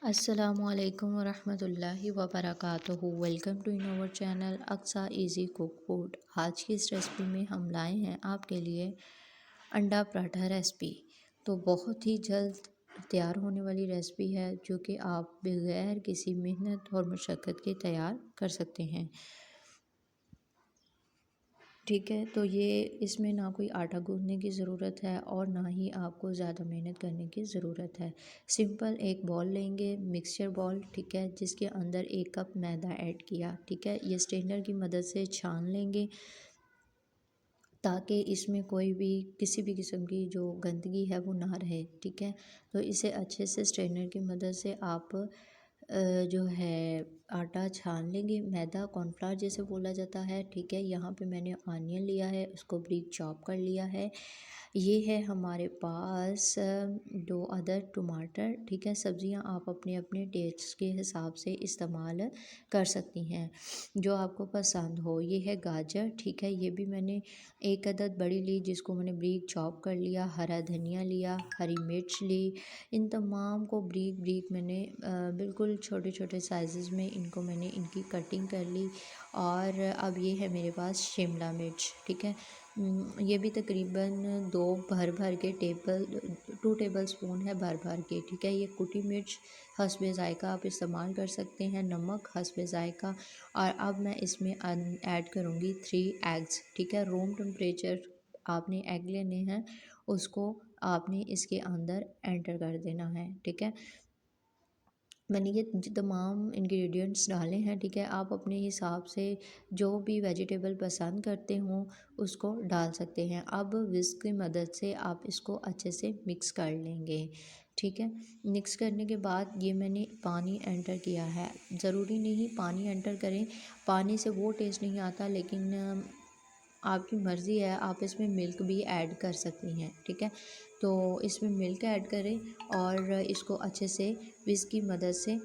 अस्सलामुअलैकुम वरहमतुल्लाहि वबरकातुहू। Welcome to in our channel Aqsa easy cook food. आज की इस रेसिपी में हम लाए हैं आपके लिए अंडा पराठा रेसिपी। तो बहुत ही जल्द तैयार होने वाली रेसिपी है जो कि आप बगैर किसी मेहनत और मशक्क़त के तैयार कर सकते हैं। ठीक है, तो ये इसमें ना कोई आटा गूँथने की ज़रूरत है और ना ही आपको ज़्यादा मेहनत करने की ज़रूरत है। सिंपल एक बॉल लेंगे, मिक्सचर बॉल, ठीक है, जिसके अंदर 1 कप मैदा ऐड किया, ठीक है। ये स्ट्रेनर की मदद से छान लेंगे ताकि इसमें कोई भी किसी भी किस्म की जो गंदगी है वो ना रहे, ठीक है। तो इसे अच्छे से स्ट्रेनर की मदद से आप जो है आटा छान लेंगे। मैदा कॉर्नफ्लावर जैसे बोला जाता है, ठीक है। यहाँ पे मैंने ऑनियन लिया है, उसको ब्रीक चॉप कर लिया है। ये है हमारे पास 2 अदर टमाटर, ठीक है। सब्जियां आप अपने अपने टेस्ट के हिसाब से इस्तेमाल कर सकती हैं जो आपको पसंद हो। ये है गाजर, ठीक है। ये भी मैंने 1 अदद बड़ी ली जिसको मैंने ब्रीक चॉप कर लिया। हरा धनिया लिया, हरी मिर्च ली। इन तमाम को ब्रीक ब्रीक मैंने बिल्कुल छोटे छोटे साइज़ में इनको मैंने इनकी कटिंग कर ली। और अब ये है मेरे पास शिमला मिर्च, ठीक है। ये भी तकरीबन 2 भर भर के 2 टेबल स्पून है भर भर के, ठीक है। ये कुटी मिर्च हस्बे ज़ायका आप इस्तेमाल कर सकते हैं, नमक हस्बे ज़ायका। और अब मैं इसमें ऐड करूँगी 3 एग्स, ठीक है। रूम टेम्परेचर आपने एग लेने हैं, उसको आपने इसके अंदर एंटर कर देना है, ठीक है। मैंने ये तमाम इंग्रेडिएंट्स डाले हैं, ठीक है। आप अपने हिसाब से जो भी वेजिटेबल पसंद करते हों उसको डाल सकते हैं। अब विस्क की मदद से आप इसको अच्छे से मिक्स कर लेंगे, ठीक है। मिक्स करने के बाद ये मैंने पानी एंटर किया है। ज़रूरी नहीं पानी एंटर करें, पानी से वो टेस्ट नहीं आता, लेकिन आपकी मर्ज़ी है, आप इसमें मिल्क भी ऐड कर सकती हैं, ठीक है। तो इसमें मिल्क ऐड करें और इसको अच्छे से विस्क की मदद से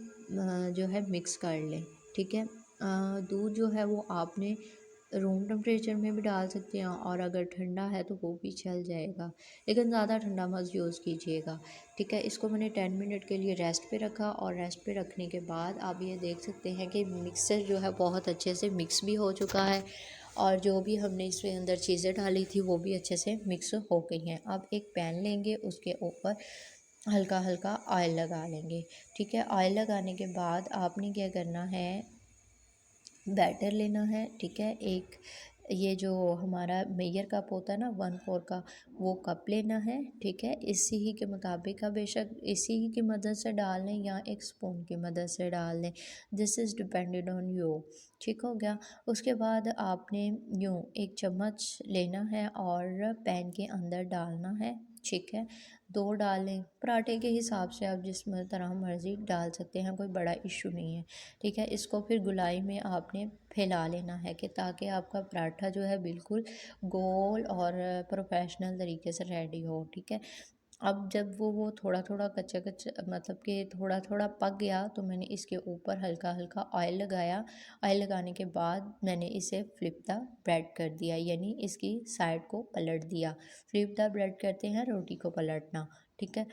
जो है मिक्स कर लें, ठीक है। दूध जो है वो आपने रूम टेम्परेचर में भी डाल सकते हैं और अगर ठंडा है तो वो भी चल जाएगा, लेकिन ज़्यादा ठंडा मत यूज़ कीजिएगा, ठीक है। इसको मैंने 10 मिनट के लिए रेस्ट पे रखा और रेस्ट पे रखने के बाद आप ये देख सकते हैं कि मिक्सर जो है बहुत अच्छे से मिक्स भी हो चुका है और जो भी हमने इसके अंदर चीज़ें डाली थी वो भी अच्छे से मिक्स हो गई हैं। अब एक पैन लेंगे, उसके ऊपर हल्का हल्का ऑयल लगा लेंगे, ठीक है। ऑयल लगाने के बाद आपने क्या करना है, बैटर लेना है, ठीक है। एक ये जो हमारा मेयर कप होता है ना 1/4 का, वो कप लेना है, ठीक है। इसी ही के मुताबिक का बेशक इसी ही की मदद से डाल लें या एक स्पून की मदद से डाल लें, this is depended on you, ठीक हो गया। उसके बाद आपने यूँ एक चम्मच लेना है और पैन के अंदर डालना है, ठीक है। 2 डालें, पराठे के हिसाब से आप जिस तरह मर्ज़ी डाल सकते हैं, कोई बड़ा इशू नहीं है, ठीक है। इसको फिर गोलाई में आपने फैला लेना है कि ताकि आपका पराठा जो है बिल्कुल गोल और प्रोफेशनल तरीके से रेडी हो, ठीक है। अब जब वो थोड़ा थोड़ा कच्चा कच्चा मतलब कि थोड़ा थोड़ा पक गया तो मैंने इसके ऊपर हल्का हल्का ऑयल लगाया। ऑयल लगाने के बाद मैंने इसे फ्लिप द ब्रेड कर दिया, यानी इसकी साइड को पलट दिया। फ्लिप द ब्रेड करते हैं रोटी को पलटना, ठीक है।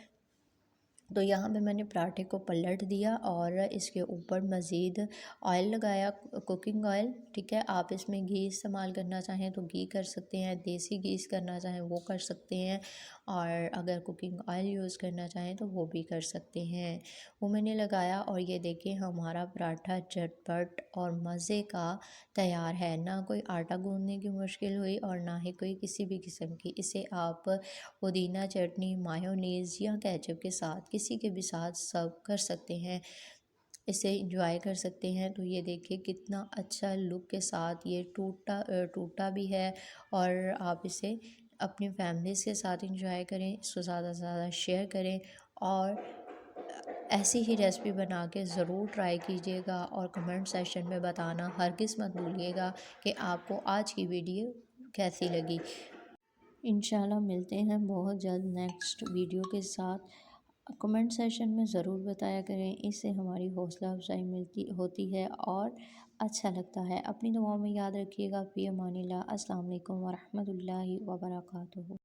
तो यहाँ पे मैंने पराठे को पलट दिया और इसके ऊपर मज़ीद ऑयल लगाया, कुकिंग ऑयल, ठीक है। आप इसमें घी इस्तेमाल करना चाहें तो घी कर सकते हैं, देसी घी करना चाहें वो कर सकते हैं, और अगर कुकिंग ऑयल यूज़ करना चाहें तो वो भी कर सकते हैं। वो मैंने लगाया और ये देखिए हमारा पराठा झटपट और मज़े का तैयार है। ना कोई आटा गूँथने की मुश्किल हुई और ना ही कोई किसी भी किस्म की। इसे आप पुदीना चटनी, मायोनीज़ या केचप के साथ किसी के भी साथ सर्व कर सकते हैं, इसे इंजॉय कर सकते हैं। तो ये देखिए कितना अच्छा लुक के साथ ये टूटा भी है और आप इसे अपनी फैमिलीज़ के साथ इंजॉय करें, इसको ज़्यादा से ज़्यादा शेयर करें और ऐसी ही रेसिपी बना के ज़रूर ट्राई कीजिएगा और कमेंट सेक्शन में बताना हरगिज़ मत भूलिएगा कि आपको आज की वीडियो कैसी लगी। इंशाल्लाह मिलते हैं बहुत जल्द नेक्स्ट वीडियो के साथ। कमेंट सेशन में ज़रूर बताया करें, इससे हमारी हौसला अफजाई मिलती होती है और अच्छा लगता है। अपनी दुआओं में याद रखिएगा। फ़ी अमानिल्लाह। अस्सलाम वालेकुम वरहमतुल्लाहि वबरकातुहू।